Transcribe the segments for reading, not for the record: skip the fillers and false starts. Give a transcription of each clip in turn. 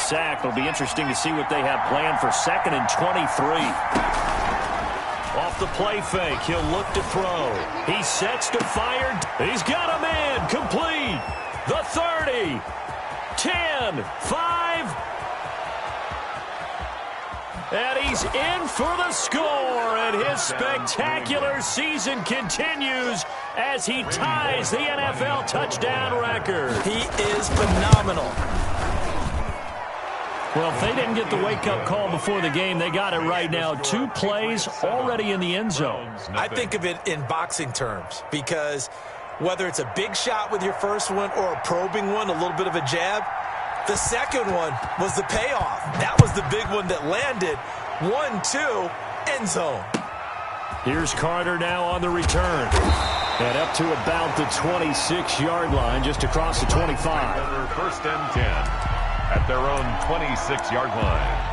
sack. It'll be interesting to see what they have planned for 2nd and 23. Off the play fake, he'll look to throw. He sets to fire. He's got a man. Complete. The 30. 10. 5. And he's in for the score. And his spectacular season continues as he ties the NFL touchdown record. He is phenomenal. Well, if they didn't get the wake-up call before the game, they got it right now. 2 plays already in the end zone. I think of it in boxing terms because whether it's a big shot with your first one or a probing one, a little bit of a jab, the second one was the payoff. That was the big one that landed. 1-2, end zone. Here's Carter now on the return. And up to about the 26-yard line, just across the 25. Another 1st and 10. At their own 26-yard line.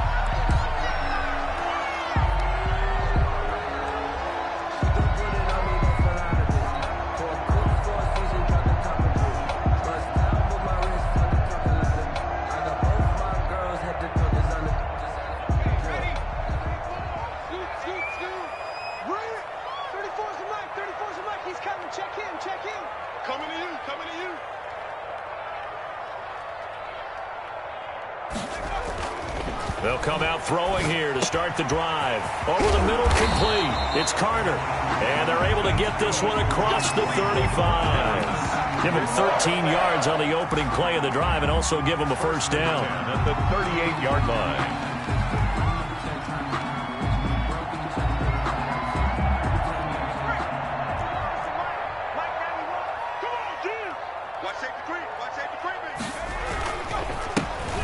They'll come out throwing here to start the drive. Over the middle, complete. It's Carter. And they're able to get this one across the 35. Give him 13 yards on the opening play of the drive and also give him a first down. At the 38-yard line.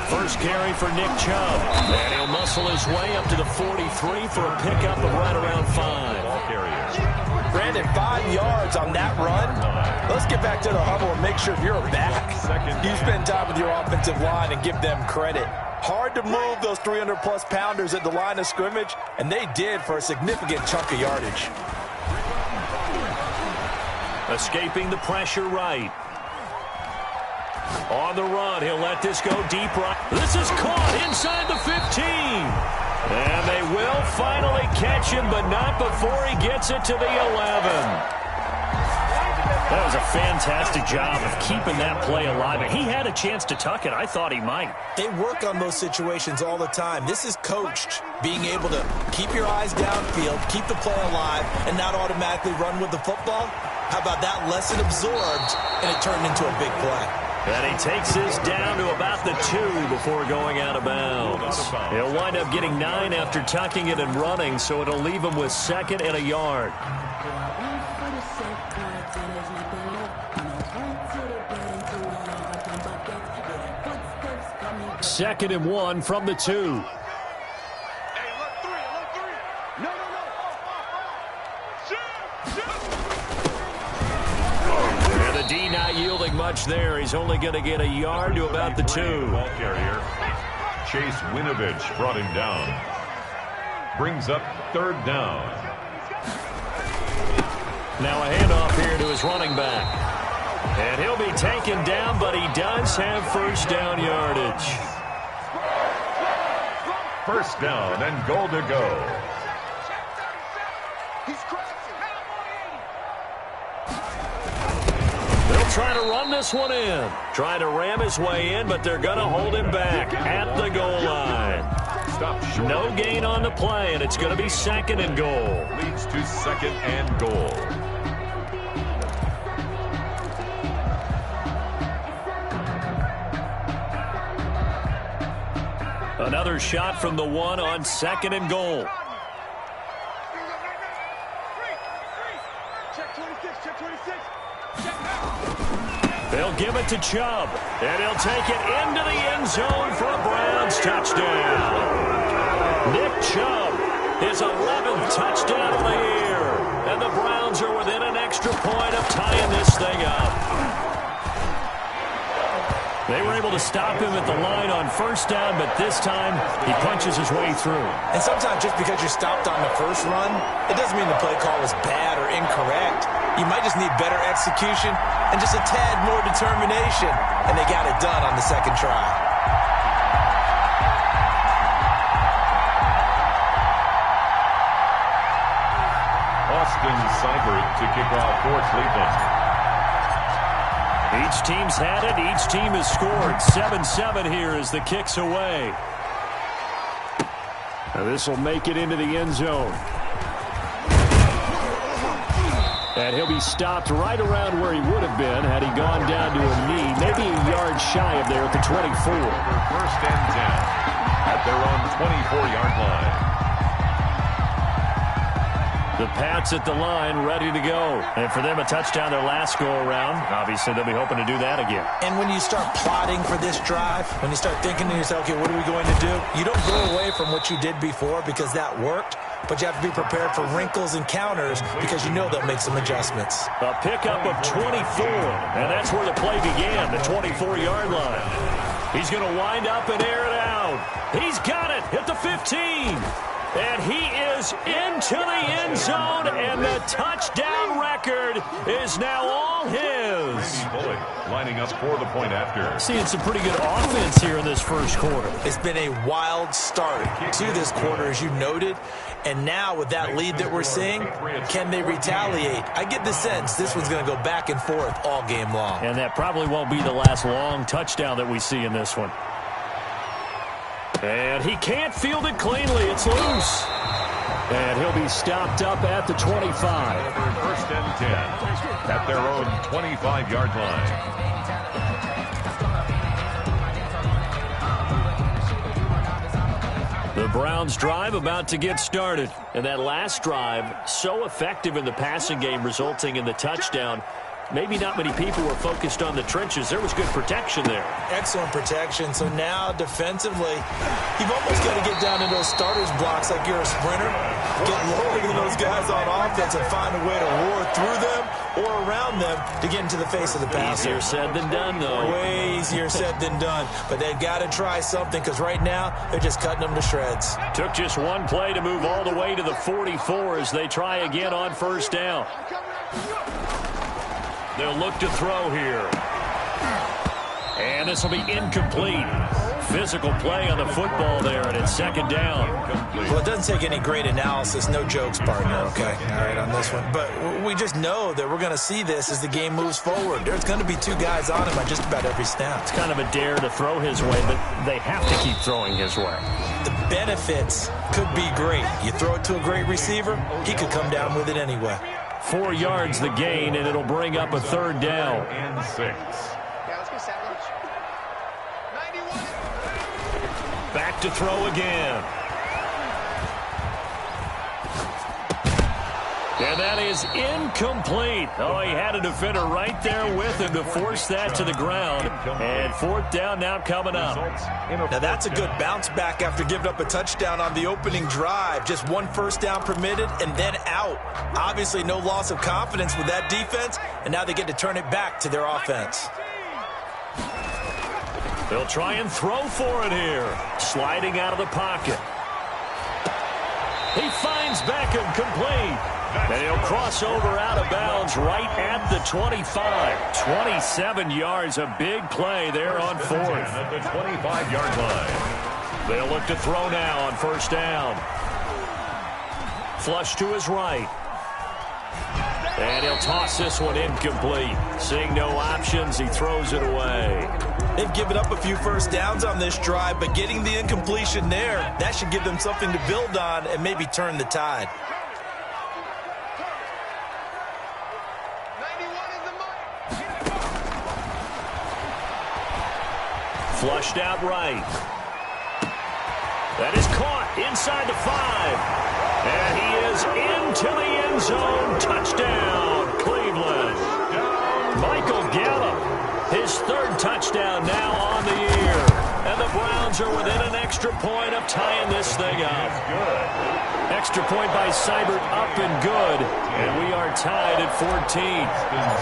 First carry for Nick Chubb. And he'll muscle his way up to the 43 for a pickup of right around 5. Brandon, 5 yards on that run. Let's get back to the huddle and make sure you're back. You spend time with your offensive line and give them credit. Hard to move those 300-plus pounders at the line of scrimmage, and they did for a significant chunk of yardage. Escaping the pressure right. On the run, he'll let this go deep right. This is caught inside the 15. And they will finally catch him, but not before he gets it to the 11. That was a fantastic job of keeping that play alive. And he had a chance to tuck it. I thought he might. They work on those situations all the time. This is coached, being able to keep your eyes downfield, keep the play alive, and not automatically run with the football. How about that lesson absorbed, and it turned into a big play. And he takes this down to about the 2 before going out of bounds. He'll wind up getting 9 after tucking it and running, so it'll leave him with 2nd and a yard. Second and 1 from the 2. D not yielding much there. He's only going to get a yard to about the 2. Ball carrier Chase Winovich brought him down. Brings up 3rd down. Now a handoff here to his running back. And he'll be taken down, but he does have first down yardage. First down and goal to go. Trying to run this one in. Trying to ram his way in, but they're going to hold him back at the goal line. No gain on the play, and it's going to be 2nd and goal. Leads to 2nd and goal. Another shot from the 1 on 2nd and goal. They'll give it to Chubb, and he'll take it into the end zone for a Browns touchdown. Nick Chubb, his 11th touchdown of the year, and the Browns are within an extra point of tying this thing up. They were able to stop him at the line on first down, but this time he punches his way through. And sometimes just because you're stopped on the first run, it doesn't mean the play call was bad or incorrect. You might just need better execution and just a tad more determination. And they got it done on the second try. Seibert to kick off for Cleveland. Each team's had it. Each team has scored. 7-7 here as the kick's away. Now this will make it into the end zone. And he'll be stopped right around where he would have been had he gone down to a knee, maybe a yard shy of there at the 24. First and 10 at their own 24-yard line. The Pats at the line, ready to go. And for them, a touchdown their last go-around. Obviously, they'll be hoping to do that again. And when you start plotting for this drive, when you start thinking to yourself, okay, what are we going to do? You don't go away from what you did before because that worked, but you have to be prepared for wrinkles and counters because you know they'll make some adjustments. A pickup of 24, and that's where the play began, the 24-yard line. He's going to wind up and air it out. He's got it at the 15. And he is into the end zone, and the touchdown record is now all his. Bullock lining up for the point after. Seeing some pretty good offense here in this first quarter. It's been a wild start to this quarter, as you noted. And now with that lead that we're seeing, can they retaliate? I get the sense this one's going to go back and forth all game long. And that probably won't be the last long touchdown that we see in this one. And he can't field it cleanly. It's loose. And he'll be stopped up at the 25. First and 10 at their own 25-yard line. The Browns drive about to get started. And that last drive, so effective in the passing game, resulting in the touchdown. Maybe not many people were focused on the trenches. There was good protection there. Excellent protection. So now defensively, you've almost got to get down to those starters blocks like you're a sprinter. Get lower than those guys on offense and find a way to roar through them or around them to get into the face of the passer. Easier said than done, though. Way easier said than done. But they've got to try something because right now they're just cutting them to shreds. Took just one play to move all the way to the 44 as they try again on first down. They'll look to throw here. And this will be incomplete. Physical play on the football there, and it's second down. Well, it doesn't take any great analysis. No jokes, partner, okay? All right, on this one. But we just know that we're going to see this as the game moves forward. There's going to be two guys on him on just about every snap. It's kind of a dare to throw his way, but they have to keep throwing his way. The benefits could be great. You throw it to a great receiver, he could come down with it anyway. 4 yards the gain, and it'll bring up a third down. And 6. Back to throw again. And that is incomplete. Oh, he had a defender right there with him to force that to the ground. And fourth down now coming up. Now that's a good bounce back after giving up a touchdown on the opening drive. Just one first down permitted and then out. Obviously no loss of confidence with that defense, and now they get to turn it back to their offense. They'll try and throw for it here. Sliding out of the pocket. He finds Beckham complete. And he'll cross over out of bounds right at the 25. 27 yards, a big play there on fourth. At the 25-yard line. They'll look to throw now on first down. Flush to his right. And he'll toss this one incomplete. Seeing no options, he throws it away. They've given up a few first downs on this drive, but getting the incompletion there, that should give them something to build on and maybe turn the tide. Flushed out right. That is caught inside the 5. And he is into the end zone. Touchdown, Cleveland. Michael Gallup, his third touchdown now on the year. And the Browns are within an extra point of tying this thing up. Extra point by Seibert up and good. And we are tied at 14.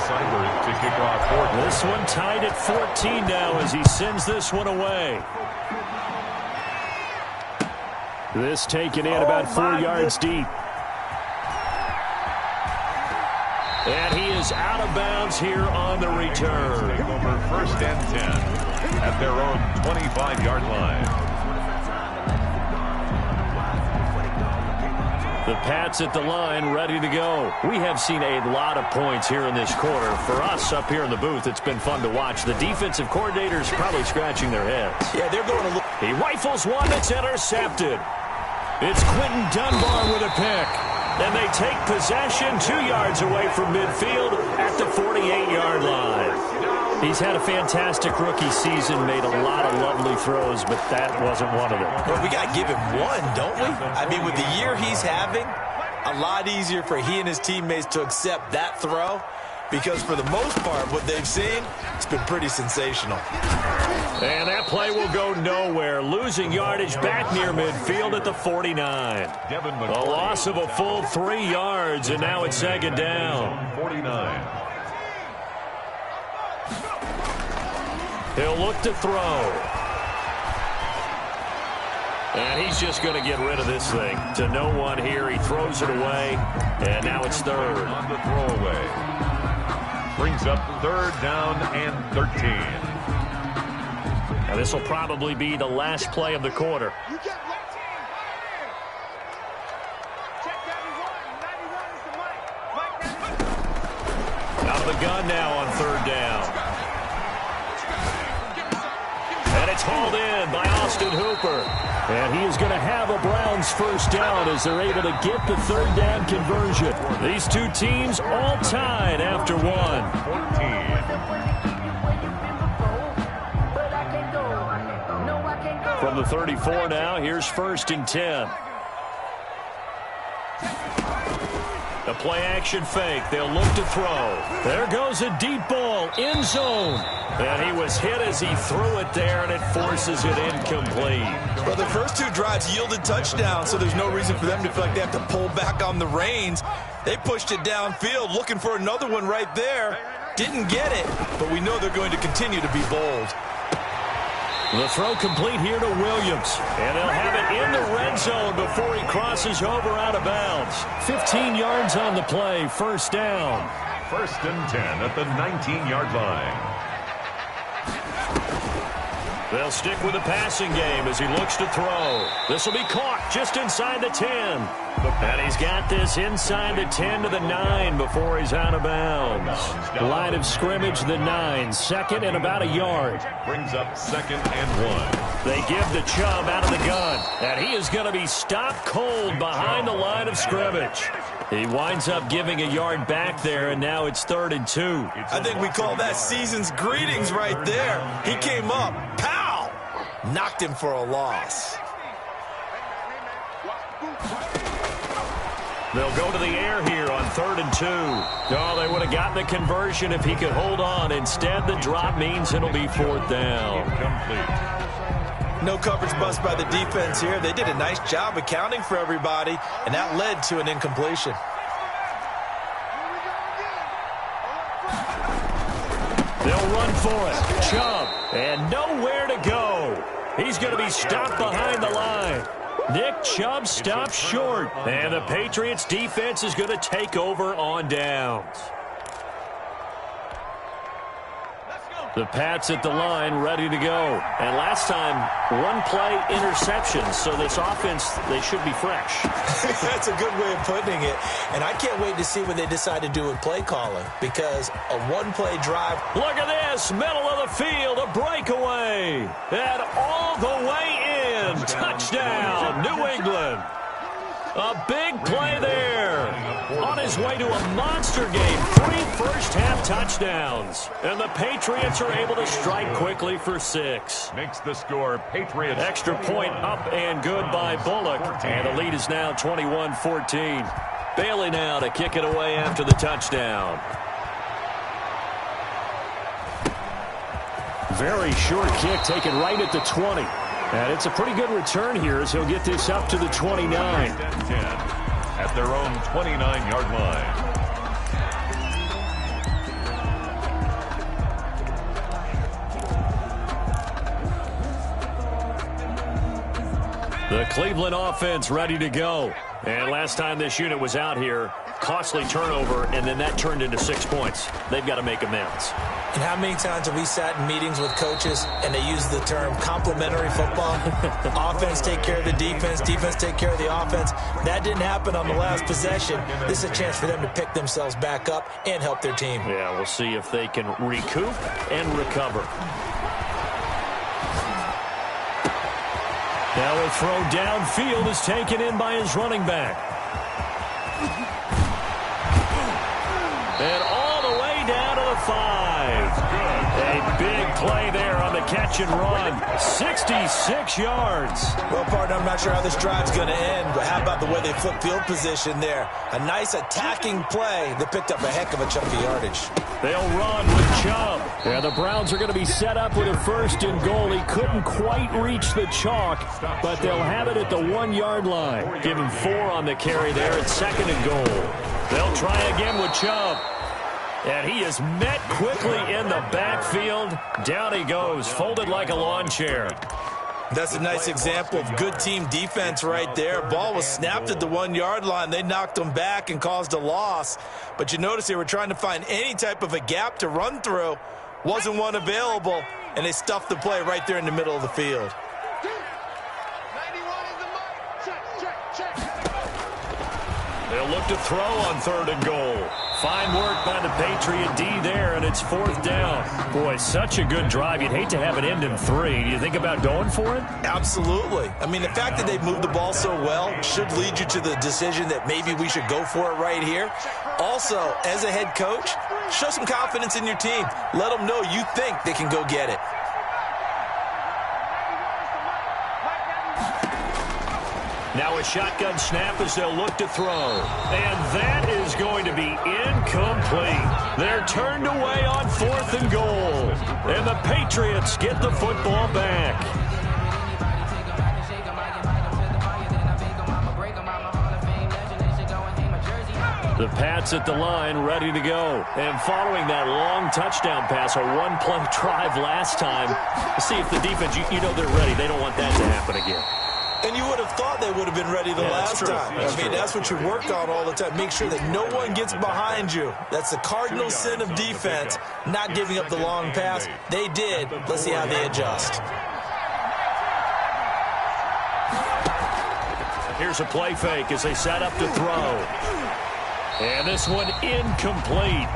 Seibert to kick off 14. This one tied at 14 now as he sends this one away. This taken in about 4 yards deep. And he is out of bounds here on the return. Over first and 10 at their own 25-yard line. The Pats at the line, ready to go. We have seen a lot of points here in this quarter. For us up here in the booth, it's been fun to watch. The defensive coordinators probably scratching their heads. Yeah, they're going to look. He rifles one that's intercepted. It's Quentin Dunbar with a pick. And they take possession 2 yards away from midfield at the 48-yard line. He's had a fantastic rookie season, made a lot of lovely throws, but that wasn't one of them. Well, we got to give him one, don't we? I mean, with the year he's having, a lot easier for he and his teammates to accept that throw, because for the most part, what they've seen, it's been pretty sensational. And that play will go nowhere, losing yardage back near midfield at the 49. A loss of a full 3 yards, and now it's second down. 49. He'll look to throw. And he's just going to get rid of this thing. To no one here. He throws it away. And now it's third. On the throwaway. Brings up third down and 13. Now this will probably be the last play of the quarter. Out of the gun now on third down. And it's hauled in by Austin Hooper. And he is going to have a Browns first down as they're able to get the third down conversion. These two teams all tied after one. 14. From the 34 now, here's first and 10. A play-action fake. They'll look to throw. There goes a deep ball, end zone. And he was hit as he threw it there, and it forces it incomplete. Well, the first two drives yielded touchdowns, so there's no reason for them to feel like they have to pull back on the reins. They pushed it downfield, looking for another one right there. Didn't get it, but we know they're going to continue to be bold. The throw complete here to Williams. And they'll have it in the red zone before he crosses over out of bounds. 15 yards on the play, first down. First and 10 at the 19-yard line. They'll stick with the passing game as he looks to throw. This will be caught just inside the 10. And he's got this inside the 10 to the 9 before he's out of bounds. Line of scrimmage, the 9. Second and about a yard. Brings up second and 1. They give the Chubb out of the gun. And he is going to be stopped cold behind the line of scrimmage. He winds up giving a yard back there, and now it's third and 2. I think we call that season's greetings right there. He came up, pow! Knocked him for a loss. They'll go to the air here on third and 2. Oh, they would have gotten the conversion if he could hold on. Instead, the drop means it'll be fourth down. Incomplete. No coverage bust by the defense here. They did a nice job accounting for everybody, and that led to an incompletion. They'll run for it. Chubb, and nowhere to go. He's going to be stopped behind the line. Nick Chubb stopped short, and the Patriots defense is going to take over on downs. The Pats at the line, ready to go. And last time, one play interception, so this offense, they should be fresh. That's a good way of putting it. And I can't wait to see what they decide to do with play calling, because a one-play drive. Look at this, middle of the field, a breakaway. And all the way in, touchdown, New England. A big play there. On his way to a monster game. 3 first-half touchdowns. And the Patriots are able to strike quickly for 6. Makes the score Patriots. Extra point up and good by Bullock. And the lead is now 21-14. Bailey now to kick it away after the touchdown. Very short kick taken right at the 20. And it's a pretty good return here as he'll get this up to the 29. At their own 29-yard line. The Cleveland offense ready to go. And last time this unit was out here, costly turnover, and then that turned into 6 points. They've got to make amends. And how many times have we sat in meetings with coaches and they use the term complementary football? Offense take care of the defense, defense take care of the offense. That didn't happen on the last possession. This is a chance for them to pick themselves back up and help their team. Yeah, we'll see if they can recoup and recover. Now a throw downfield is taken in by his running back. And all the way down to the 5. A big play there on the catch and run. 66 yards. Well, partner, I'm not sure how this drive's going to end, but how about the way they flip field position there? A nice attacking play that picked up a heck of a chunk of yardage. They'll run with Chubb. Yeah, the Browns are going to be set up with a 1st and goal. He couldn't quite reach the chalk, but they'll have it at the 1-yard line. Give him 4 on the carry there at 2nd and goal. They'll try again with Chubb. And he is met quickly in the backfield. Down he goes, folded like a lawn chair. That's a nice example of good team defense right there. Ball was snapped at the 1-yard line. They knocked him back and caused a loss. But you notice they were trying to find any type of a gap to run through. Wasn't one available, and they stuffed the play right there in the middle of the field. They'll look to throw on 3rd and goal. Fine work by the Patriot D there, and it's 4th down. Boy, such a good drive. You'd hate to have it end in 3. Do you think about going for it? Absolutely. I mean, the fact that they've moved the ball so well should lead you to the decision that maybe we should go for it right here. Also, as a head coach, show some confidence in your team. Let them know you think they can go get it. Now a shotgun snap as they'll look to throw. And that is going to be incomplete. They're turned away on 4th and goal. And the Patriots get the football back. The Pats at the line, ready to go. And following that long touchdown pass, a 1-play drive last time, see if the defense, you know they're ready. They don't want that to happen again. And you would have thought they would have been ready the last time. That's what you work on all the time. Make sure that no one gets behind you. That's the cardinal sin of defense, not giving up the long pass. They did. Let's see how they adjust. Here's a play fake as they set up to throw. And this one incomplete.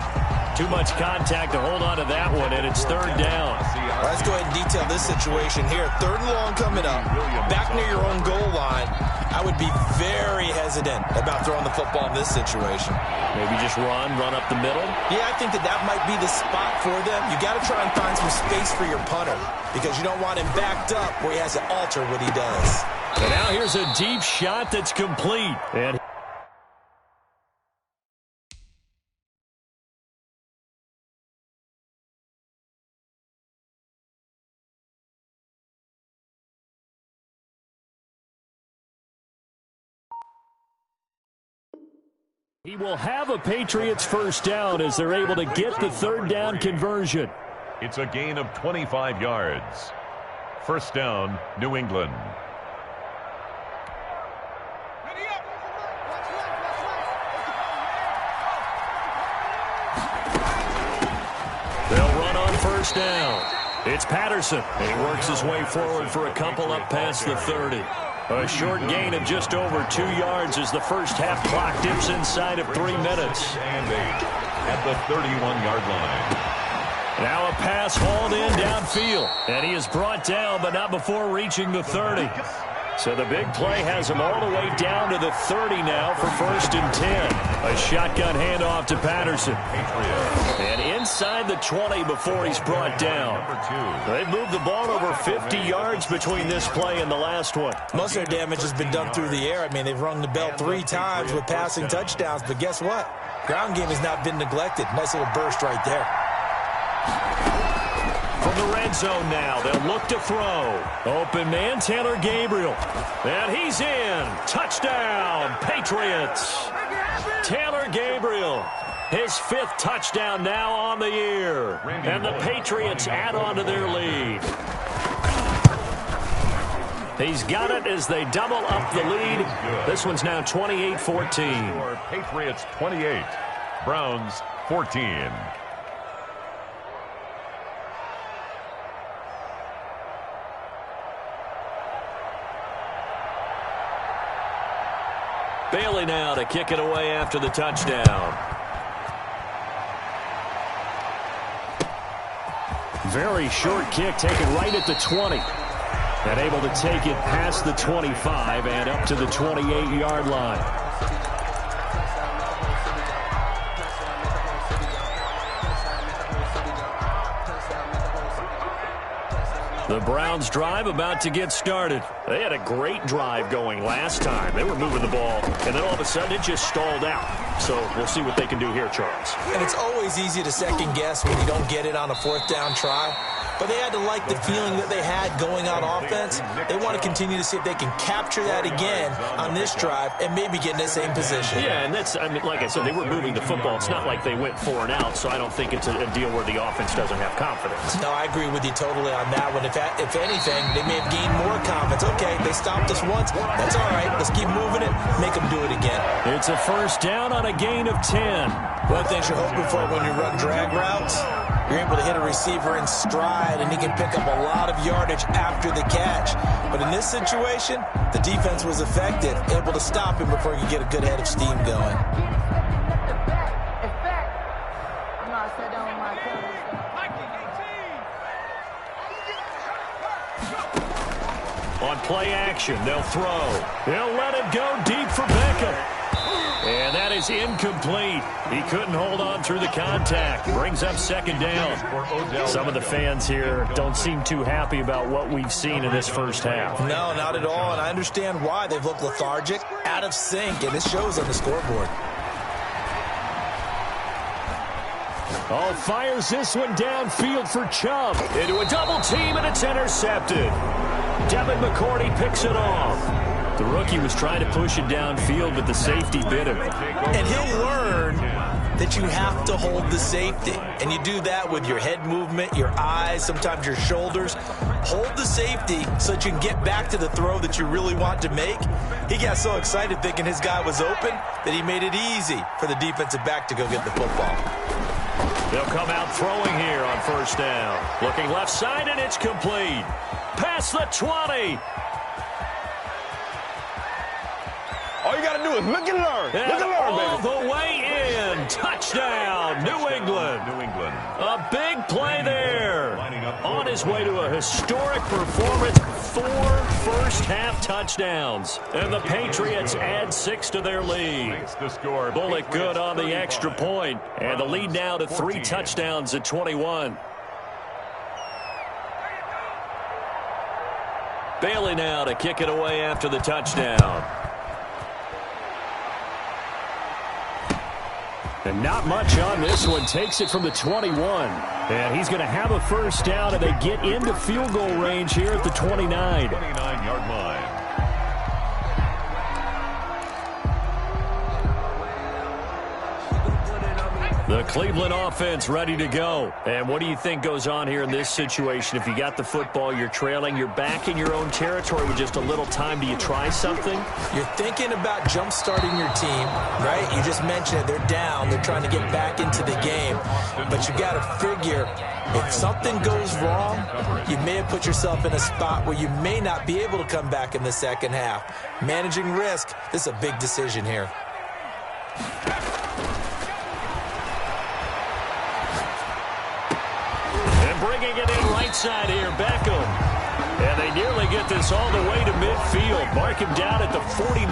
Too much contact to hold on to that one, and it's 3rd down. Let's go ahead and detail this situation here. 3rd and long coming up. Back near your own goal line. I would be very hesitant about throwing the football in this situation. Maybe just run up the middle? Yeah, I think that might be the spot for them. You got to try and find some space for your punter because you don't want him backed up where he has to alter what he does. And now here's a deep shot that's complete. And he will have a Patriots 1st down as they're able to get the 3rd down conversion. It's a gain of 25 yards. 1st down, New England. They'll run on 1st down. It's Patterson, and he works his way forward for a couple up past the 30. A short gain of just over 2 yards as the first half clock dips inside of 3 minutes. And 8 at the 31-yard line. Now a pass hauled in downfield, and he is brought down, but not before reaching the 30. So the big play has him all the way down to the 30 now for 1st and 10. A shotgun handoff to Patterson. And inside the 20 before he's brought down. They've moved the ball over 50 yards between this play and the last one. Most of their damage has been done through the air. I mean, they've rung the bell 3 times with passing touchdowns, but guess what? Ground game has not been neglected. Nice little burst right there. From the red zone now, they'll look to throw. Open man, Taylor Gabriel. And he's in. Touchdown, Patriots. Taylor Gabriel, his 5th touchdown now on the year. And the Patriots add on to their lead. He's got it as they double up the lead. This one's now 28-14. Patriots 28, Browns 14. Bailey now to kick it away after the touchdown. Very short kick taken right at the 20. And able to take it past the 25 and up to the 28-yard line. The Browns drive about to get started. They had a great drive going last time. They were moving the ball, and then all of a sudden it just stalled out. So we'll see what they can do here, Charles. And it's always easy to second guess when you don't get it on a fourth down try. But they had to like the feeling that they had going on offense. They want to continue to see if they can capture that again on this drive and maybe get in the same position. Yeah, and that's, I mean, like I said, they were moving the football. It's not like they went 4 and out, so I don't think it's a deal where the offense doesn't have confidence. No, I agree with you totally on that one. If anything, they may have gained more confidence. Okay, they stopped us once. That's all right. Let's keep moving it. Make them do it again. It's a first down on a gain of 10. One thing you're hoping for when you run drag routes, you're able to hit a receiver in stride, and he can pick up a lot of yardage after the catch. But in this situation, the defense was effective, able to stop him before he could get a good head of steam going. On play action, they'll throw. They'll let it go deep for Beckham. And that is incomplete. He couldn't hold on through the contact. Brings up second down. Some of the fans here don't seem too happy about what we've seen in this first half. No, not at all, and I understand why. They've looked lethargic, out of sync, and it shows on the scoreboard. Oh, fires this one downfield for Chubb. Into a double team, and it's intercepted. Devin McCourty picks it off. The rookie was trying to push it downfield, but the safety bit him. And he'll learn that you have to hold the safety. And you do that with your head movement, your eyes, sometimes your shoulders. Hold the safety so that you can get back to the throw that you really want to make. He got so excited thinking his guy was open that he made it easy for the defensive back to go get the football. They'll come out throwing here on first down. Looking left side, and it's complete. Past the 20. All you got to do is look and learn. And look and learn, baby. All the way in. Touchdown, New England. A big play there. On his way to a historic performance. 4 first-half touchdowns. And the Patriots add 6 to their lead. Bullock good on the extra point. And the lead now to 3 touchdowns at 21. Bailey now to kick it away after the touchdown. And not much on this one. Takes it from the 21. And he's going to have a first down, and they get into field goal range here at the 29. 29-yard line. The Cleveland offense ready to go. And what do you think goes on here in this situation? If you got the football, you're trailing, you're back in your own territory with just a little time. Do you try something? You're thinking about jump-starting your team, right? You just mentioned it. They're down. They're trying to get back into the game. But you got to figure, if something goes wrong, you may have put yourself in a spot where you may not be able to come back in the second half. Managing risk, this is a big decision here. Bringing it in right side here, Beckham. And they nearly get this all the way to midfield. Mark him down at the 49.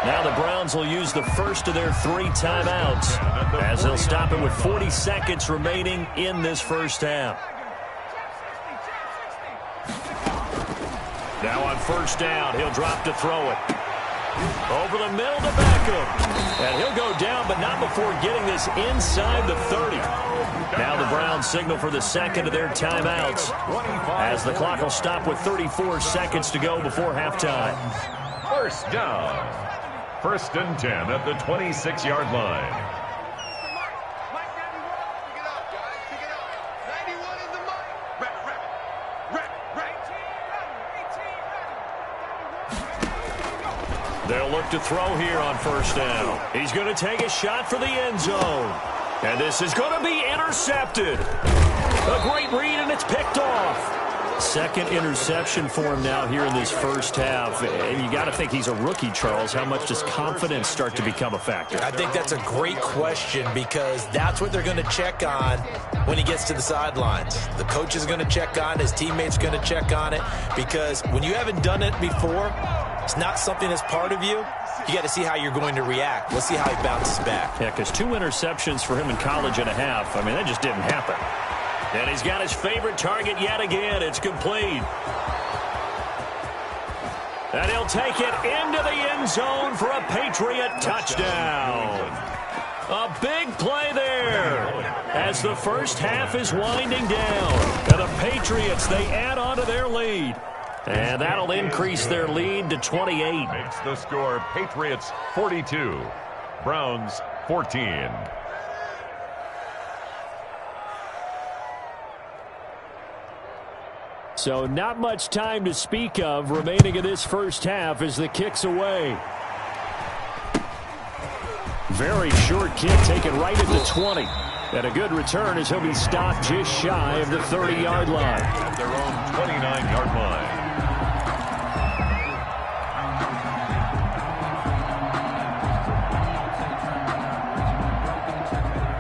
Now the Browns will use the first of their 3 timeouts as they'll stop it with 40 seconds remaining in this first half. Now on first down, he'll drop to throw it. Over the middle to Beckham. And he'll go down, but not before getting this inside the 30. Now the Browns signal for the second of their timeouts as the clock will stop with 34 seconds to go before halftime. First down. 1st and 10 at the 26-yard line. They'll look to throw here on first down. He's going to take a shot for the end zone. And this is going to be intercepted. A great read, and it's picked off. Second interception for him now here in this first half. And you got to think he's a rookie, Charles. How much does confidence start to become a factor? I think that's a great question because that's what they're going to check on when he gets to the sidelines. The coach is going to check on, his teammates are going to check on it, because when you haven't done it before, it's not something that's part of you. You got to see how you're going to react. Let's see how he bounces back. Yeah, because 2 interceptions for him in college and a half. I mean, that just didn't happen. And he's got his favorite target yet again. It's complete. And he'll take it into the end zone for a Patriot touchdown. A big play there as the first half is winding down. And the Patriots, they add on to their lead. And that'll increase their lead to 28. Makes the score Patriots 42, Browns 14. So not much time to speak of remaining in this first half as the kick's away. Very short kick taken right at the 20. And a good return as he'll be stopped just shy of the 30-yard line. At their own 29-yard line.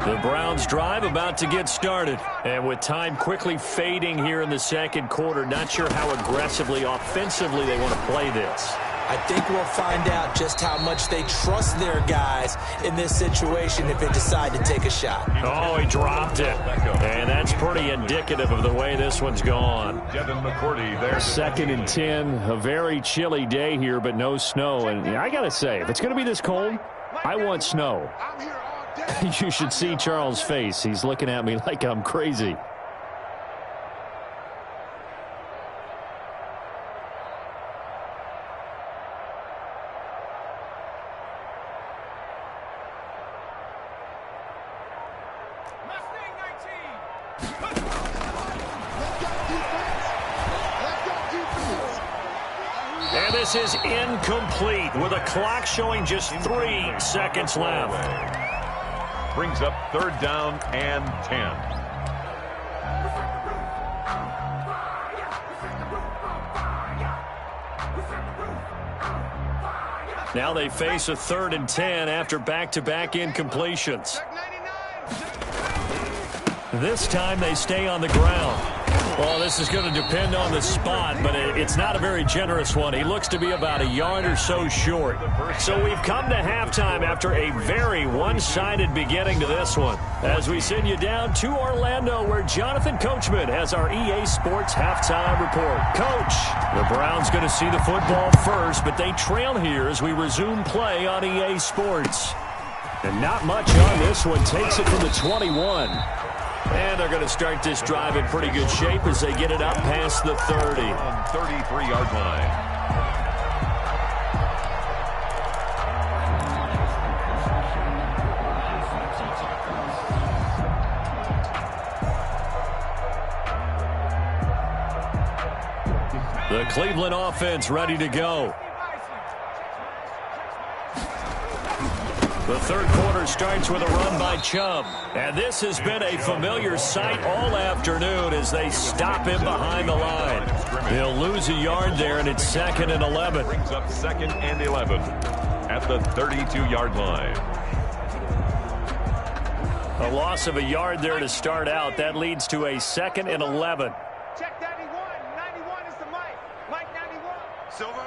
The Browns drive about to get started. And with time quickly fading here in the second quarter, not sure how aggressively, offensively they want to play this. I think we'll find out just how much they trust their guys in this situation if they decide to take a shot. Oh, he dropped it. And that's pretty indicative of the way this one's gone. Devin McCourty there. 2nd and 10. A very chilly day here, but no snow. And I got to say, if it's going to be this cold, I want snow. You should see Charles' face. He's looking at me like I'm crazy. And this is incomplete with a clock showing just 3 seconds left. Brings up 3rd down and 10. Now they face a 3rd and 10 after back-to-back incompletions. This time they stay on the ground. Well, this is going to depend on the spot, but it's not a very generous one. He looks to be about a yard or so short. So we've come to halftime after a very one-sided beginning to this one. As we send you down to Orlando, where Jonathan Coachman has our EA Sports halftime report. Coach, the Browns going to see the football first, but they trail here as we resume play on EA Sports. And not much on this one. Takes it from the 21. And they're going to start this drive in pretty good shape as they get it up past the 30. 33-yard line. The Cleveland offense ready to go. The third quarter starts with a run by Chubb. And this has been a familiar sight all afternoon as they stop him behind the line. He'll lose a yard there, and it's 2nd and 11. Brings up 2nd and 11 at the 32-yard line. A loss of a yard there to start out. That leads to a 2nd and 11. Check 91. 91 is the mic. Mike 91. Silver.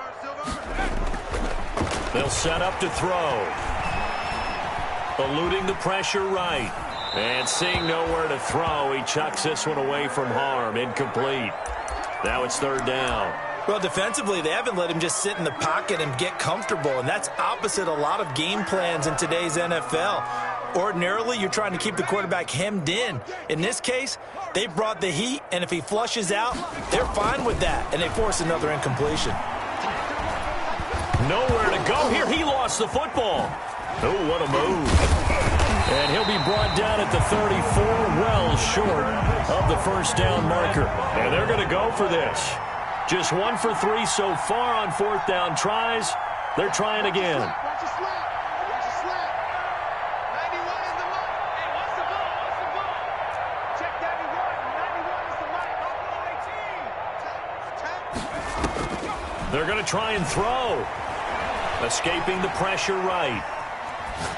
They'll set up to throw. Eluding the pressure right. And seeing nowhere to throw, he chucks this one away from harm. Incomplete. Now it's 3rd down. Well, defensively, they haven't let him just sit in the pocket and get comfortable, and that's opposite a lot of game plans in today's NFL. Ordinarily, you're trying to keep the quarterback hemmed in. In this case, they brought the heat, and if he flushes out, they're fine with that, and they force another incompletion. Nowhere to go here. He lost the football. Oh, what a move. And he'll be brought down at the 34, well short of the first down marker. And they're going to go for this. Just 1 for 3 so far on 4th down tries. They're trying again. Watch the slap. Watch the slap. 91 is the mic. Hey, what's the ball? Check 91. 91 is the mic. They're going to try and throw. Escaping the pressure right.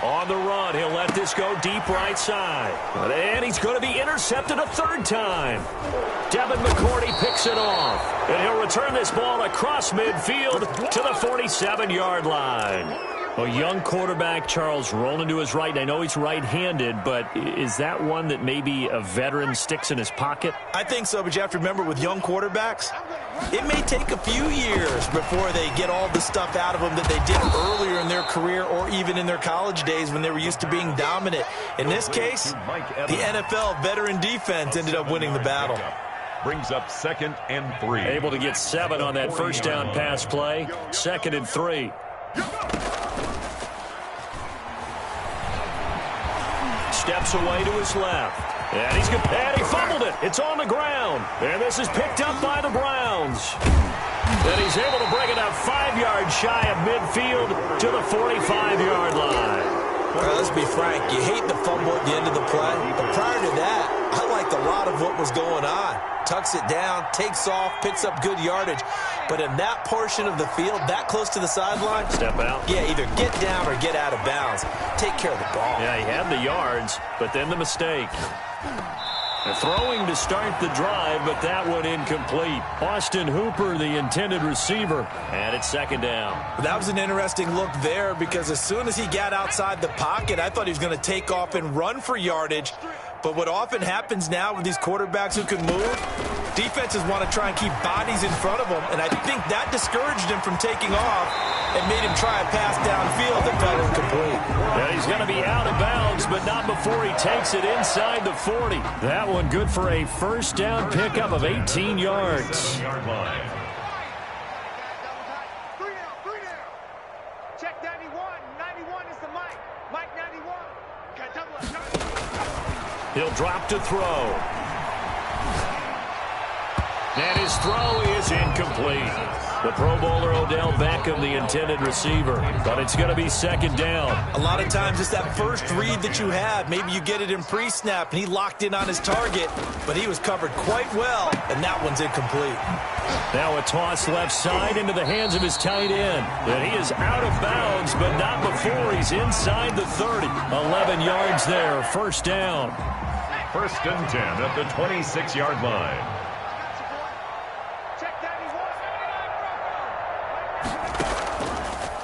On the run, he'll let this go deep right side. And he's going to be intercepted a third time. Devin McCourty picks it off. And he'll return this ball across midfield to the 47-yard line. A young quarterback, Charles, rolling to his right. And I know he's right-handed, but is that one that maybe a veteran sticks in his pocket? I think so, but you have to remember with young quarterbacks, it may take a few years before they get all the stuff out of them that they did earlier in their career or even in their college days when they were used to being dominant. In this case, the NFL veteran defense ended up winning the battle. Brings up 2nd and 3. Able to get 7 on that first down pass play. 2nd and 3. Steps away to his left. And he's good. And he fumbled it. It's on the ground. And this is picked up by the Browns. And he's able to bring it up 5 yards shy of midfield to the 45-yard line. Well, let's be frank. You hate the fumble at the end of the play. But prior to that, I liked a lot of what was going on. Tucks it down, takes off, picks up good yardage. But in that portion of the field, that close to the sideline, step out. Yeah, either get down or get out of bounds. Take care of the ball. Yeah, he had the yards, but then the mistake. They're throwing to start the drive, but that one incomplete. Austin Hooper, the intended receiver, and it's 2nd down. That was an interesting look there because as soon as he got outside the pocket, I thought he was going to take off and run for yardage. But what often happens now with these quarterbacks who can move, defenses want to try and keep bodies in front of them, and I think that discouraged him from taking off and made him try a pass downfield that fell incomplete. Yeah, he's going to be out of bounds, but not before he takes it inside the 40. That one good for a first down pickup of 18 yards. Check 91. 91 is the Mike. Mike 91. Got double up. He'll drop to throw. And his throw is incomplete. The Pro Bowler Odell Beckham, the intended receiver. But it's going to be 2nd down. A lot of times it's that first read that you have. Maybe you get it in pre-snap, and he locked in on his target, but he was covered quite well, and that one's incomplete. Now a toss left side into the hands of his tight end. And he is out of bounds, but not before he's inside the 30. 11 yards there, first down. 1st and 10 at the 26-yard line.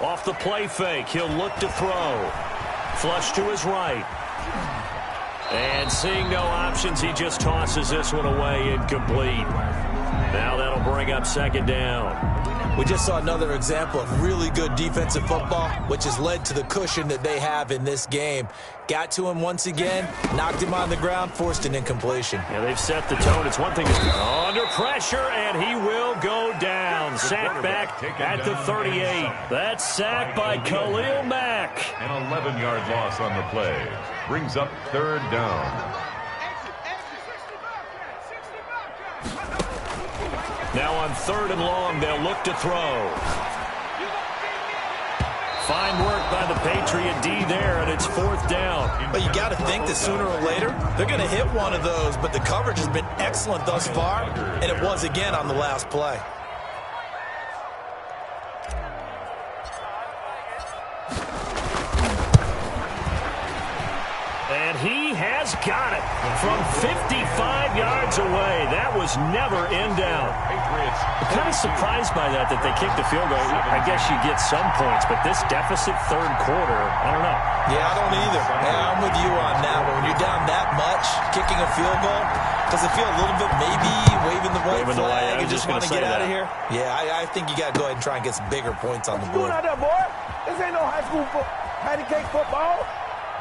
Off the play fake, he'll look to throw. Flush to his right. And seeing no options, he just tosses this one away, incomplete. Now that'll bring up 2nd down. We just saw another example of really good defensive football, which has led to the cushion that they have in this game. Got to him once again, knocked him on the ground, forced an incompletion. Yeah, they've set the tone. It's one thing to under pressure, and he will go down. Sack back at the 38. That's sacked by Khalil Mack. An 11-yard loss on the play. Brings up 3rd down. Now on 3rd and long, they'll look to throw. Fine work by the Patriot D there, and it's 4th down. But you got to think that sooner or later, they're going to hit one of those, but the coverage has been excellent thus far, and it was again on the last play. And he has got it from 55 yards away. That was never in doubt. I'm kind of surprised by that they kicked the field goal. I guess you get some points, but this deficit 3rd quarter, I don't know. Yeah, I don't either. Yeah, I'm with you on that. But when you're down that much, kicking a field goal, does it feel a little bit maybe waving the white flag and just want to get out of here? Yeah, I think you got to go ahead and try and get some bigger points on the board. What you doing out there, boy? This ain't no high school patty cake football.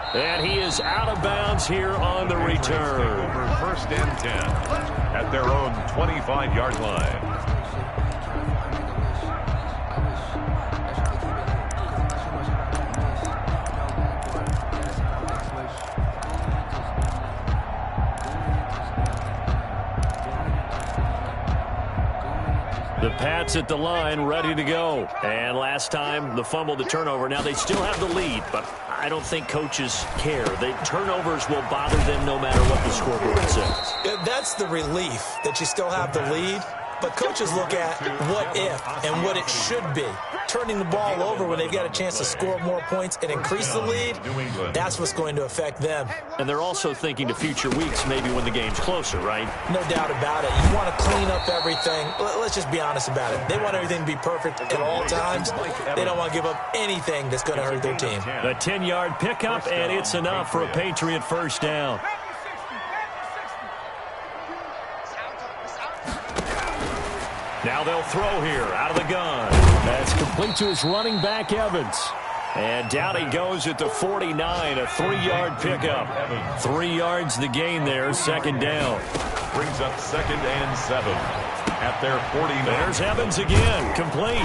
And he is out of bounds here on the return. Over 1st and 10 at their own 25-yard line. The Pats at the line, ready to go. And last time, the fumble, the turnover. Now they still have the lead, but I don't think coaches care. The turnovers will bother them no matter what the scoreboard says. That's the relief, that you still have the lead. But coaches look at what if and what it should be. Turning the ball over when they've got a chance to score more points and increase the lead, that's what's going to affect them. And they're also thinking to future weeks, maybe when the game's closer, right? No doubt about it. You want to clean up everything. Let's just be honest about it. They want everything to be perfect at all times. They don't want to give up anything that's going to hurt their team. A 10-yard pickup, and it's enough for a Patriot first down. Now they'll throw here out of the gun. That's complete to his running back, Evans. And down he goes at the 49, a 3-yard pickup. 3 yards the gain there, second down. Brings up 2nd and 7 at their 49. There's Evans again, complete.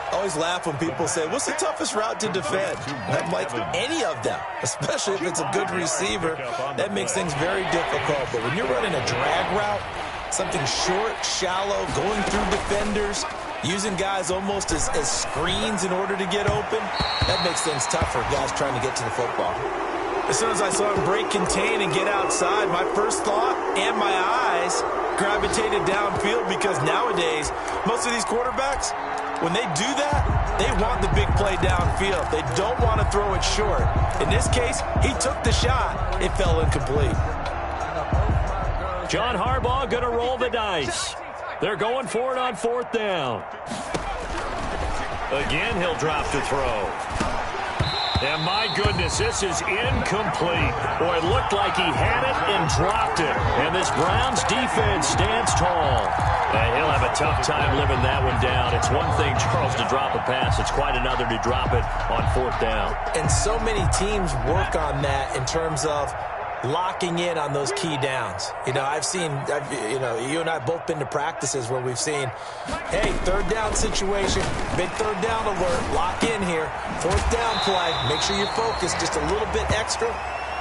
I always laugh when people say, what's the toughest route to defend? I'm like, any of them, especially if it's a good receiver. That makes things very difficult. But when you're running a drag route, something short, shallow, going through defenders, using guys almost as screens in order to get open, that makes things tough for guys trying to get to the football. As soon as I saw him break contain and get outside, my first thought and my eyes gravitated downfield, because nowadays, most of these quarterbacks, when they do that, they want the big play downfield. They don't want to throw it short. In this case, he took the shot. It fell incomplete. John Harbaugh going to roll the dice. They're going for it on 4th down. Again, he'll drop to throw. And my goodness, this is incomplete. Boy, it looked like he had it and dropped it. And this Browns defense stands tall. And he'll have a tough time living that one down. It's one thing, Charles, to drop a pass. It's quite another to drop it on 4th down. And so many teams work on that in terms of locking in on those key downs. You know, you and I have both been to practices where we've seen, hey, 3rd down situation, big 3rd down alert, lock in here, 4th down play, make sure you're focused just a little bit extra.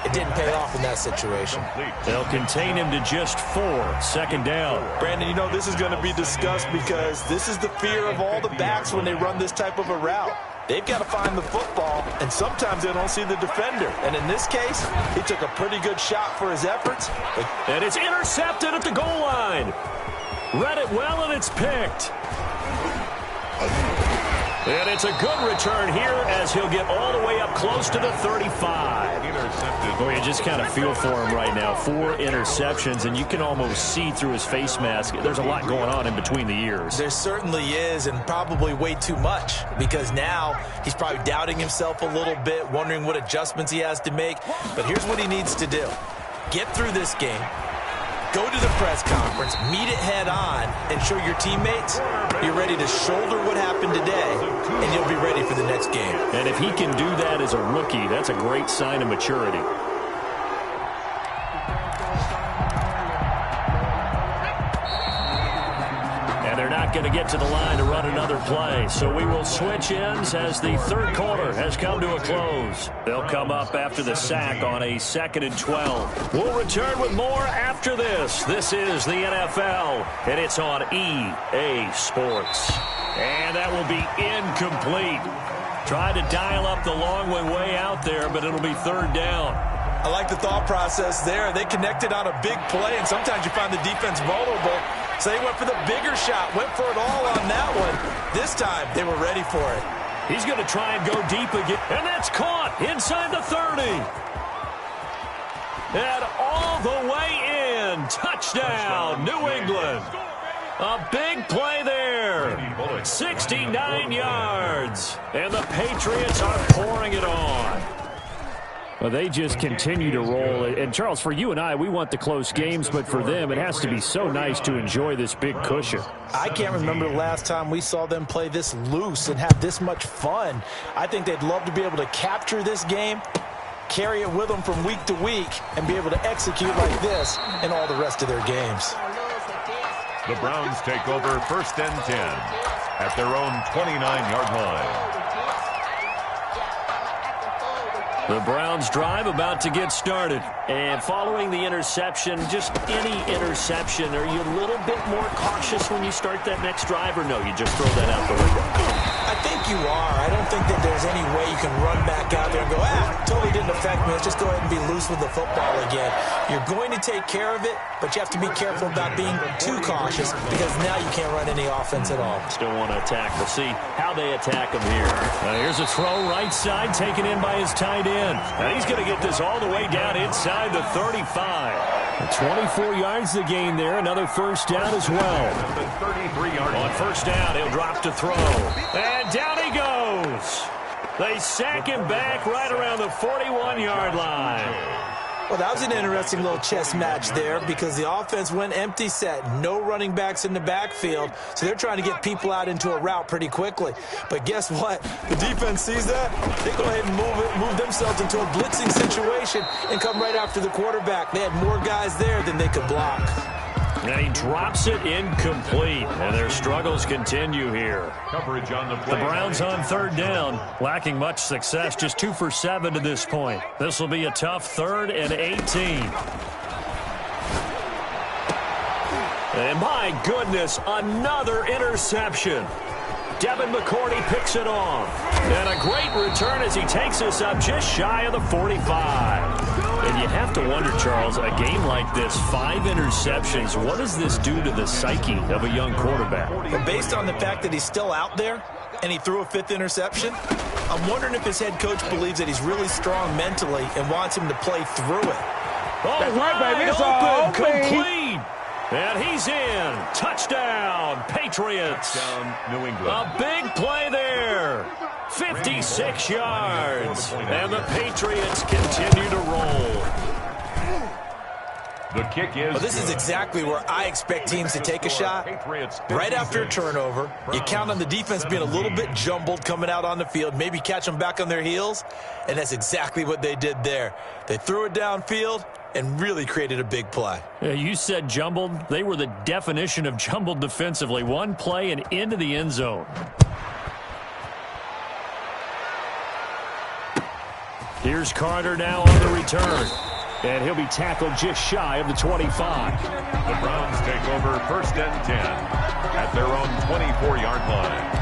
It didn't pay off in that situation. They'll contain him to just 4, 2nd down. Brandon, you know this is going to be discussed because this is the fear of all the backs when they run this type of a route. They've got to find the football, and sometimes they don't see the defender. And in this case, he took a pretty good shot for his efforts. And it's intercepted at the goal line. Read it well, and it's picked. And it's a good return here as he'll get all the way up close to the 35. Intercepted. Boy, you just kind of feel for him right now. 4 interceptions, and you can almost see through his face mask. There's a lot going on in between the ears. There certainly is, and probably way too much, because now he's probably doubting himself a little bit, wondering what adjustments he has to make. But here's what he needs to do. Get through this game. Go to the press conference, meet it head on, and show your teammates you're ready to shoulder what happened today, and you'll be ready for the next game. And if he can do that as a rookie, that's a great sign of maturity. And they're not going to get to the line to run another play, so we will switch ends as the 3rd quarter has come to a close. They'll come up after the sack on a 2nd and 12. We'll return with more after this. This is the NFL, and it's on EA Sports. And that will be incomplete. Tried to dial up the long way out there, but it'll be 3rd down. I like the thought process there. They connected on a big play, and sometimes you find the defense vulnerable. So they went for the bigger shot, went for it all on that one. This time, they were ready for it. He's going to try and go deep again, and that's caught inside the 30. And all the way in. Touchdown, New England. A big play there. 69 yards. And the Patriots are pouring it on. Well, they just continue to roll. And, Charles, for you and I, we want the close games, but for them, it has to be so nice to enjoy this big cushion. I can't remember the last time we saw them play this loose and have this much fun. I think they'd love to be able to capture this game, carry it with them from week to week, and be able to execute like this in all the rest of their games. The Browns take over 1st and 10 at their own 29-yard line. The Browns drive about to get started. And following the interception, just any interception, are you a little bit more cautious when you start that next drive, or no, you just throw that out the window? I think you are. I don't think that there's any way you can run back out there and go, totally didn't affect me. Let's just go ahead and be loose with the football again. You're going to take care of it, but you have to be careful about being too cautious because now you can't run any offense at all. Still want to attack. We'll see how they attack him here. Here's a throw right side taken in by his tight end. And he's going to get this all the way down inside the 35. 24 yards to gain there. Another first down as well. On first down, he'll drop to throw. And down he goes. They sack him back right around the 41-yard line. Well, that was an interesting little chess match there because the offense went empty set. No running backs in the backfield, so they're trying to get people out into a route pretty quickly. But guess what? The defense sees that. They go ahead and move themselves into a blitzing situation and come right after the quarterback. They had more guys there than they could block. And he drops it incomplete, and their struggles continue here. Coverage on the play. The Browns on third down, lacking much success, just 2 for 7 to this point. This will be a tough 3rd and 18. And my goodness, another interception. Devin McCourty picks it off. And a great return as he takes us up just shy of the 45. And you have to wonder, Charles, a game like this, 5 interceptions, what does this do to the psyche of a young quarterback? Well, based on the fact that he's still out there and he threw a 5th interception, I'm wondering if his head coach believes that he's really strong mentally and wants him to play through it. Oh, that's right, baby. It's open, all complete. And he's in. Touchdown, Patriots. Touchdown, New England. A big play there. 56 yards. And the Patriots continue to roll. The kick is Well, this is exactly where I expect teams to take a shot. Right after a turnover, you count on the defense being a little bit jumbled coming out on the field, maybe catch them back on their heels, and that's exactly what they did there. They threw it downfield and really created a big play. Yeah, you said jumbled. They were the definition of jumbled defensively. One play and into the end zone. Here's Carter now on the return. And he'll be tackled just shy of the 25. The Browns take over 1st and 10 at their own 24-yard line.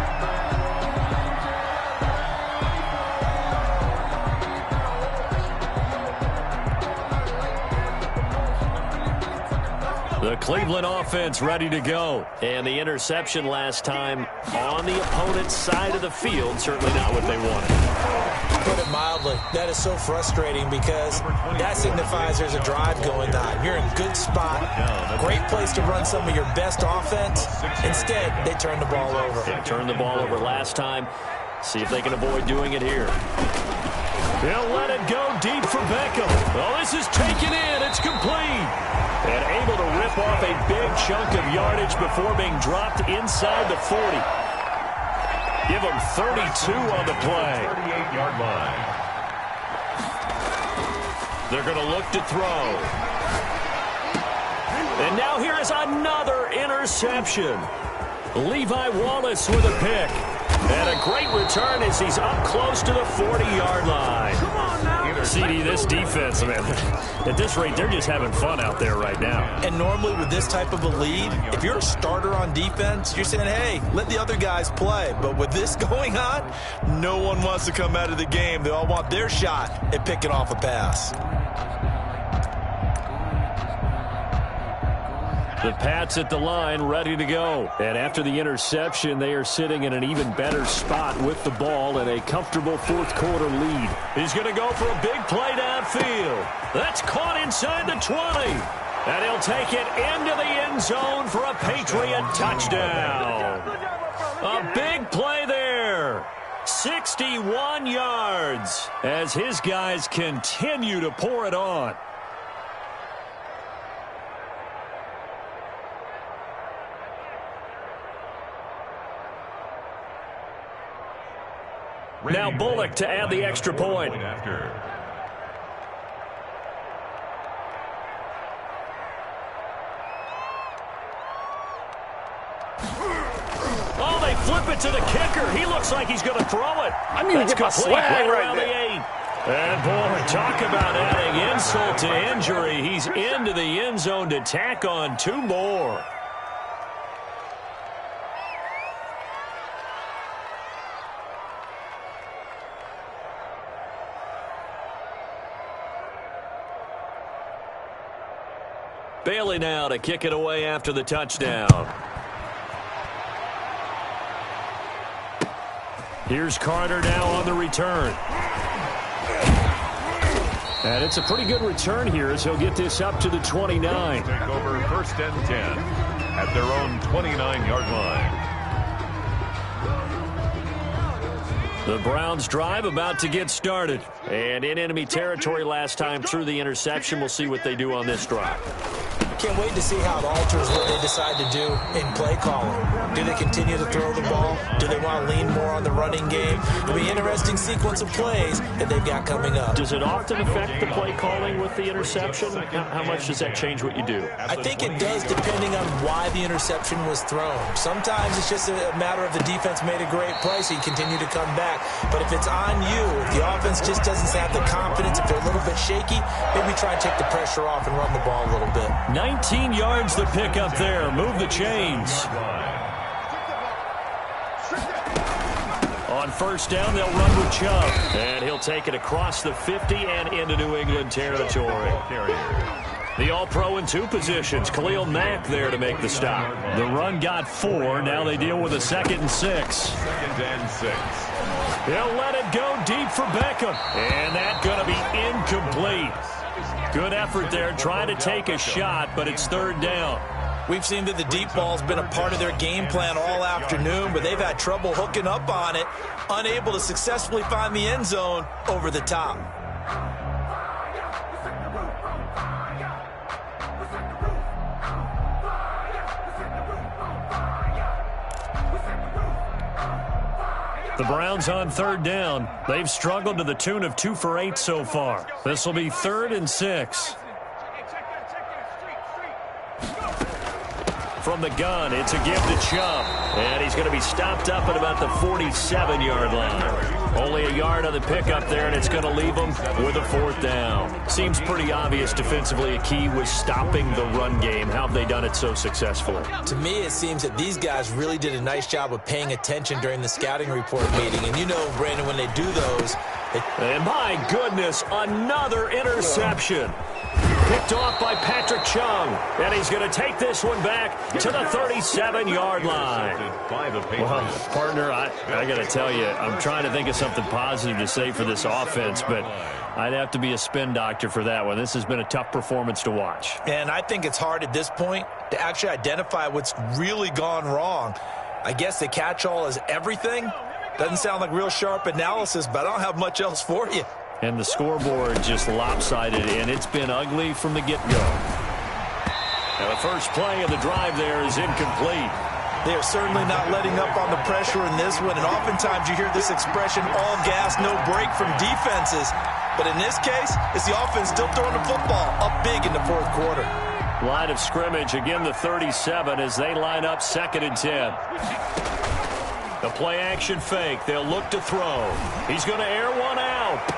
The Cleveland offense ready to go. And the interception last time on the opponent's side of the field, certainly not what they wanted. Put it mildly, that is so frustrating because that signifies there's a drive going on. You're in a good spot, great place to run some of your best offense. Instead, they turn the ball over. They turned the ball over last time. See if they can avoid doing it here. They'll let it go deep for Beckham. Oh, this is taken in. It's complete. And able to rip off a big chunk of yardage before being dropped inside the 40. Give them 32 on the play. 38-yard line. They're going to look to throw. And now here is another interception. Levi Wallace with a pick. And a great return as he's up close to the 40-yard line. Come on now. CD, this defense, man, at this rate, they're just having fun out there right now. And normally with this type of a lead, if you're a starter on defense, you're saying, hey, let the other guys play. But with this going on, no one wants to come out of the game. They all want their shot at picking off a pass. The Pats at the line, ready to go. And after the interception, they are sitting in an even better spot with the ball and a comfortable fourth-quarter lead. He's going to go for a big play downfield. That's caught inside the 20. And he'll take it into the end zone for a Patriot touchdown. A big play there. 61 yards as his guys continue to pour it on. Now Bullock to add the extra point. Oh, they flip it to the kicker. He looks like he's going to throw it. I need to get my swag right there. And boy, talk about adding insult to injury. He's into the end zone to tack on 2 more. Bailey now to kick it away after the touchdown. Here's Carter now on the return. And it's a pretty good return here as he'll get this up to the 29. Take over 1st and 10 at their own 29-yard line. The Browns drive about to get started. And in enemy territory last time through the interception. We'll see what they do on this drive. Can't wait to see how it alters what they decide to do in play calling. Do they continue to throw the ball? Do they want to lean more on the running game? It'll be an interesting sequence of plays that they've got coming up. Does it often affect the play calling with the interception? How much does that change what you do? I think it does, depending on why the interception was thrown. Sometimes it's just a matter of the defense made a great play, so you continue to come back. But if it's on you, if the offense just doesn't have the confidence, if they're a little bit shaky, maybe try and take the pressure off and run the ball a little bit. 19 yards the pick up there. Move the chains. On 1st down, they'll run with Chubb. And he'll take it across the 50 and into New England territory. The All-Pro in 2 positions. Khalil Mack there to make the stop. The run got 4. Now they deal with a 2nd and 6. 2nd and 6. He'll let it go deep for Beckham. And that's going to be incomplete. Good effort there trying to take a shot, but it's 3rd down. We've seen that the deep ball's been a part of their game plan all afternoon, but they've had trouble hooking up on it, unable to successfully find the end zone over the top. The Browns on 3rd down. They've struggled to the tune of 2 for 8 so far. This will be 3rd and 6. From the gun, it's a give to Chubb. And he's going to be stopped up at about the 47-yard line. Only a yard on the pickup there, and it's going to leave him with a 4th down. Seems pretty obvious defensively a key was stopping the run game. How have they done it so successfully? To me, it seems that these guys really did a nice job of paying attention during the scouting report meeting. And you know, Brandon, when they do those... And my goodness, another interception. Picked off by Patrick Chung. And he's going to take this one back to the 37-yard line. Well, partner, I got to tell you, I'm trying to think of something positive to say for this offense, but I'd have to be a spin doctor for that one. This has been a tough performance to watch. And I think it's hard at this point to actually identify what's really gone wrong. I guess the catch-all is everything. Doesn't sound like real sharp analysis, but I don't have much else for you. And the scoreboard just lopsided, and it's been ugly from the get-go. Now the first play of the drive there is incomplete. They are certainly not letting up on the pressure in this one, and oftentimes you hear this expression, all gas, no break from defenses. But in this case, it's the offense still throwing the football up big in the 4th quarter. Line of scrimmage, again the 37 as they line up 2nd and 10. The play-action fake. They'll look to throw. He's going to air one out.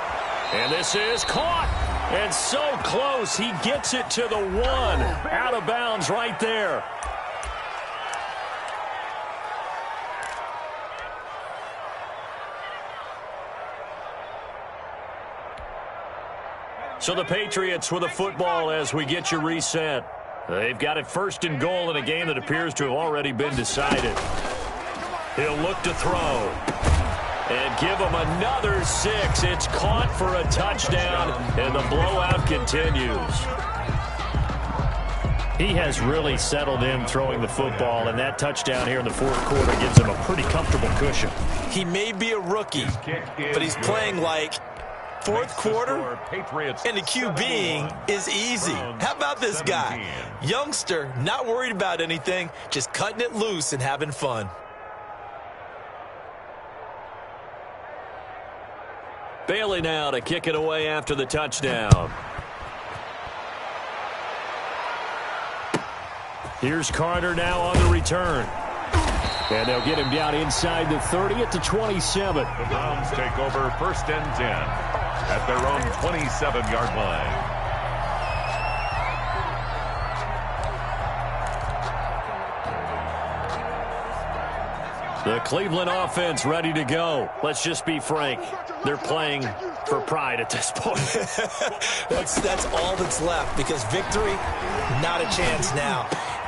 And this is caught. And so close. He gets it to the 1. Out of bounds right there. So the Patriots with a football as we get you reset. They've got it 1st and goal in a game that appears to have already been decided. He'll look to throw. And give him another 6. It's caught for a touchdown, and the blowout continues. He has really settled in throwing the football, and that touchdown here in the 4th quarter gives him a pretty comfortable cushion. He may be a rookie, but he's playing like 4th quarter, and the QBing is easy. How about this guy? Youngster, not worried about anything, just cutting it loose and having fun. Bailey now to kick it away after the touchdown. Here's Carter now on the return. And they'll get him down inside the 30 at the 27. The Browns take over 1st and 10 at their own 27-yard line. The Cleveland offense ready to go. Let's just be frank. They're playing for pride at this point. that's all that's left, because victory, not a chance now.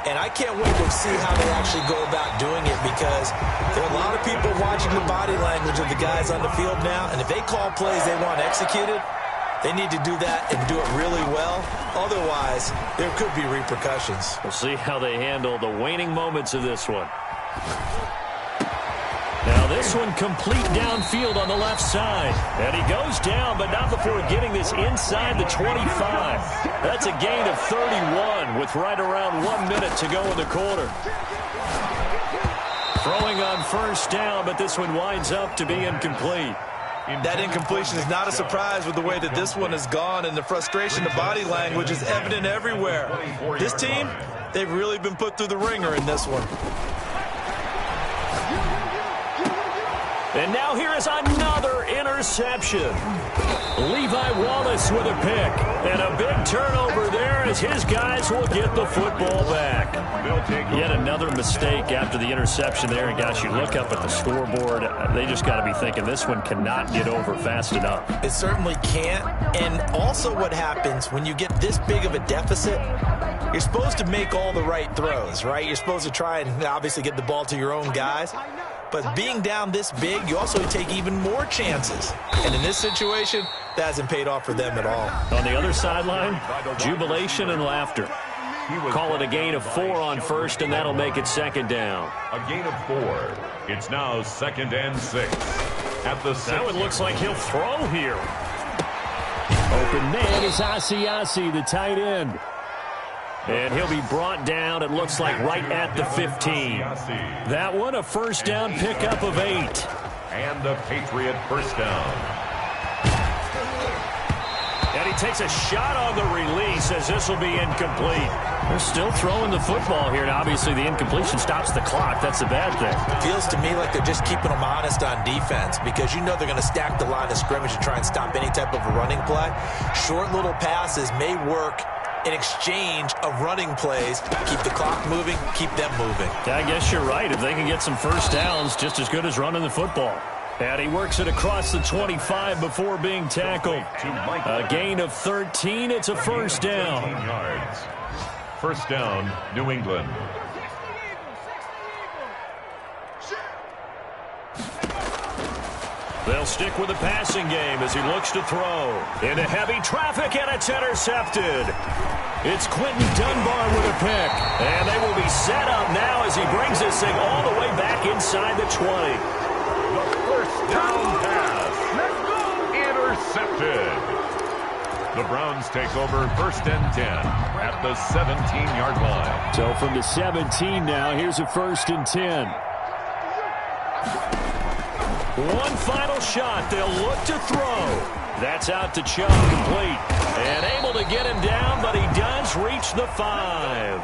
And I can't wait to see how they actually go about doing it, because there are a lot of people watching the body language of the guys on the field now, and if they call plays they want executed, they need to do that and do it really well. Otherwise, there could be repercussions. We'll see how they handle the waning moments of this one. Now this one complete downfield on the left side. And he goes down, but not before getting this inside the 25. That's a gain of 31 with right around 1 minute to go in the quarter. Throwing on first down, but this one winds up to be incomplete. That incompletion is not a surprise with the way that this one has gone, and the frustration, the body language is evident everywhere. This team, they've really been put through the ringer in this one. And now here is another interception. Levi Wallace with a pick. And a big turnover there as his guys will get the football back. Yet another mistake after the interception there. And gosh, you look up at the scoreboard, they just got to be thinking this one cannot get over fast enough. It certainly can't. And also what happens when you get this big of a deficit, you're supposed to make all the right throws, right? You're supposed to try and obviously get the ball to your own guys. But being down this big, you also take even more chances. And in this situation, that hasn't paid off for them at all. On the other sideline, jubilation and laughter. Call it a gain of 4 on first, and that'll make it second down. A gain of 4. It's now 2nd and 6. At the 6. Now it looks like he'll throw here. Open man is Asiasi, the tight end. And he'll be brought down, it looks like, right at the 15. That one, a first down pickup of 8. And the Patriot first down. And he takes a shot on the release as this will be incomplete. They're still throwing the football here, and obviously the incompletion stops the clock. That's the bad thing. Feels to me like they're just keeping them honest on defense, because you know they're going to stack the line of scrimmage and try and stop any type of a running play. Short little passes may work in exchange of running plays. Keep the clock moving, keep them moving. I guess you're right. If they can get some first downs, just as good as running the football. And he works it across the 25 before being tackled. A gain of 13. It's a first down. Yards. First down, New England. They'll stick with the passing game as he looks to throw. Into heavy traffic, and it's intercepted. It's Quentin Dunbar with a pick. And they will be set up now as he brings this thing all the way back inside the 20. The first down pass. Intercepted. The Browns take over 1st and 10 at the 17-yard line. So from the 17 now, here's a 1st and 10. One final shot. They'll look to throw. That's out to Chubb, complete. And able to get him down, but he does reach the 5.